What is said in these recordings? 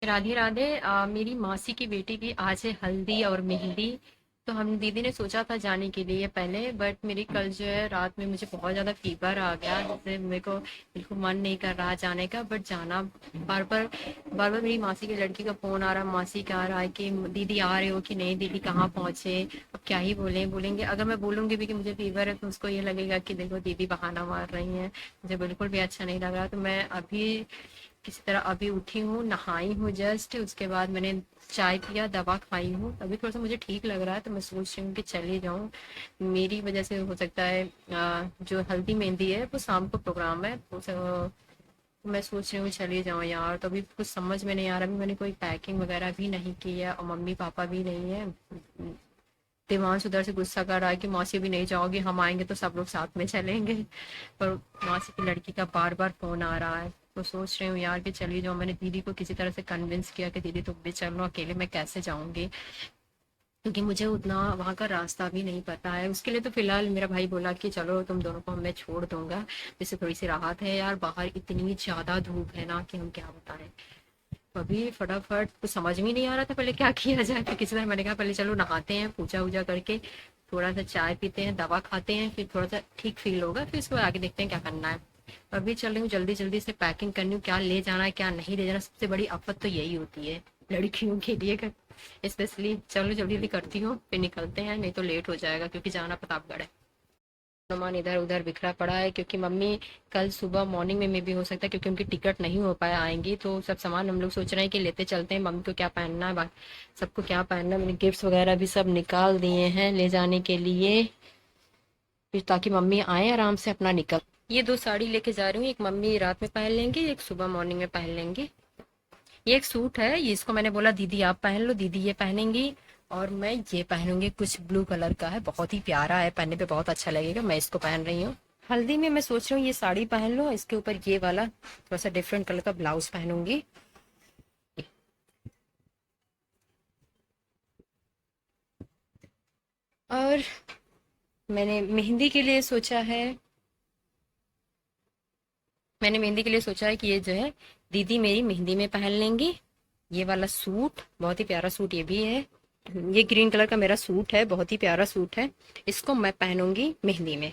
राधे राधे। मेरी मासी की बेटी की आज है हल्दी और मेहंदी। तो हम दीदी ने सोचा था जाने के लिए पहले, बट मेरी कल जो है रात में मुझे बहुत ज़्यादा फीवर आ गया, जिससे मेरे को बिल्कुल मन नहीं कर रहा जाने का, बट जाना बार बार मेरी मासी की लड़की का फ़ोन आ रहा, मासी का आ रहा है कि दीदी आ रहे हो कि नहीं, दीदी कहाँ पहुँचे। अब क्या ही बोलेंगे, अगर मैं बोलूँगी भी कि मुझे फीवर है तो उसको ये लगेगा कि देखो दीदी बहाना मार रही हैं। मुझे बिल्कुल भी अच्छा नहीं लग रहा, तो मैं अभी किसी तरह अभी उठी हूँ, नहाई हूँ जस्ट, उसके बाद मैंने चाय पिया, दवा खाई हूँ, अभी थोड़ा सा मुझे ठीक लग रहा है, तो मैं सोच रही हूँ कि चली जाऊँ। मेरी वजह से हो सकता है जो हल्दी मेहंदी है वो शाम को प्रोग्राम है, तो मैं सोच रही हूँ चली जाऊँ यार। तो अभी कुछ समझ में नहीं आ रहा, अभी मैंने कोई पैकिंग वगैरह भी नहीं की है और मम्मी पापा भी नहीं है। देवांश उधर से गुस्सा कर रहा है कि मौसी भी नहीं जाओगी, हम आएंगे तो सब लोग साथ में चलेंगे, पर मौसी की लड़की का बार बार फोन आ रहा है। तो सोच रही हूँ यार कि चली जाऊँ। मैंने दीदी को किसी तरह से कन्विंस किया कि दीदी तुम भी चलो, अकेले मैं कैसे जाऊंगी, क्योंकि मुझे उतना वहाँ का रास्ता भी नहीं पता है। उसके लिए तो फिलहाल मेरा भाई बोला कि चलो तुम दोनों को मैं छोड़ दूंगा, जिससे थोड़ी सी राहत है यार। बाहर इतनी ज्यादा धूप है ना कि हम क्या बताएं। तो अभी फटाफट कुछ समझ में ही नहीं आ रहा था पहले क्या किया जाए, फिर किसी तरह मैंने कहा पहले चलो नहाते हैं, पूजा वूजा करके थोड़ा सा चाय पीते हैं, दवा खाते हैं, फिर थोड़ा सा ठीक फील होगा, फिर उसके बाद आगे देखते हैं क्या करना है। तो अभी चल रही हूँ, जल्दी जल्दी से पैकिंग करनी हूँ, क्या ले जाना है क्या नहीं ले जाना। सबसे बड़ी आफत तो यही होती है लड़कियों के लिए, स्पेशली। चलो जल्दी जल्दी करती हूँ, फिर निकलते हैं, नहीं तो लेट हो जाएगा क्योंकि जाना प्रतापगढ़ है। सामान इधर उधर बिखरा पड़ा है क्योंकि मम्मी कल सुबह मॉर्निंग में भी हो सकता है, क्योंकि उनकी टिकट नहीं हो पाया आएंगी, तो सब सामान हम लोग सोच रहे हैं कि लेते चलते हैं। मम्मी को क्या पहनना है, सबको क्या पहनना है, मैंने गिफ्ट्स वगैरह भी सब निकाल दिए हैं ले जाने के लिए, फिर ताकि मम्मी आए आराम से अपना निकल। ये दो साड़ी लेके जा रही हूँ, एक मम्मी रात में पहन लेंगे, एक सुबह मॉर्निंग में पहन लेंगे। ये एक सूट है, ये इसको मैंने बोला दीदी आप पहन लो, दीदी ये पहनेंगी, और मैं ये पहनूंगी, कुछ ब्लू कलर का है, बहुत ही प्यारा है, पहनने पे बहुत अच्छा लगेगा, मैं इसको पहन रही हूँ। हल्दी में मैं सोच रही हूँ ये साड़ी पहन लो, इसके ऊपर ये वाला थोड़ा सा डिफरेंट कलर का ब्लाउज पहनूंगी। और मैंने मेहंदी के लिए सोचा है मैंने मेहंदी के लिए सोचा है कि ये जो है दीदी मेरी मेहंदी में पहन लेंगी। ये वाला सूट बहुत ही प्यारा सूट ये भी है, ये ग्रीन कलर का मेरा सूट है, बहुत ही प्यारा सूट है, इसको मैं पहनूंगी मेहंदी में।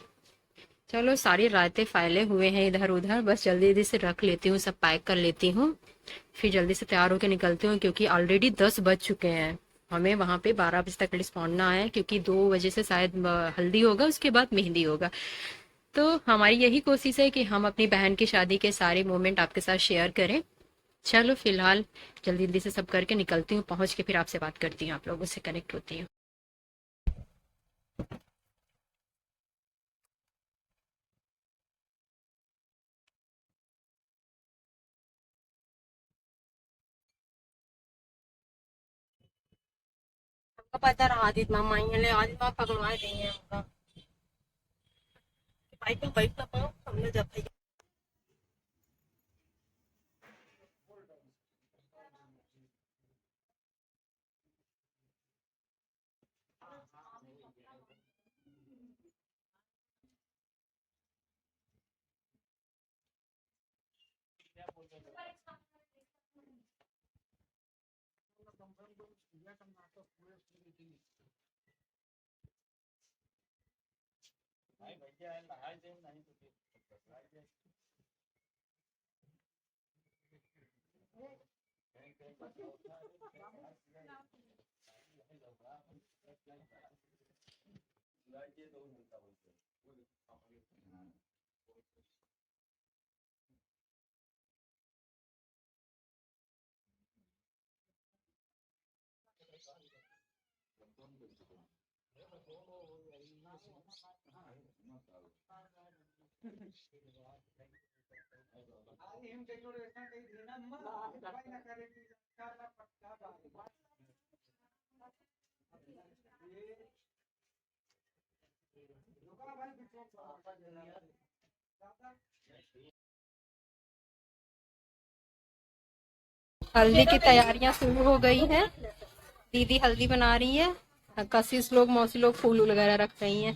चलो सारी रायते फैले हुए हैं इधर उधर, बस जल्दी जल्दी से रख लेती हूँ, सब पैक कर लेती हूँ, फिर जल्दी से तैयार होकर निकलती हूँ, क्योंकि ऑलरेडी 10 बज चुके हैं। हमें वहां पे 12 बजे तक एटलीस्ट पहुंचना है, क्योंकि 2 बजे से शायद हल्दी होगा, उसके बाद मेहंदी होगा। तो हमारी यही कोशिश है कि हम अपनी बहन की शादी के सारे मोमेंट आपके साथ शेयर करें। चलो फिलहाल जल्दी जल्दी से सब करके निकलती हूँ, पहुंच के फिर आपसे बात करती हूँ, आप लोगों से कनेक्ट होती हूँ। Kapag आदित मामा ले आदित मामा पकड़वाए देंगे हमका बाइक में बैठ ना पाओ हमने जब भाई हल्दी की तैयारियां शुरू हो गई हैं, दीदी हल्दी बना रही है, कशिश लोग मौसी लोग फूल वगैरह रख रही हैं।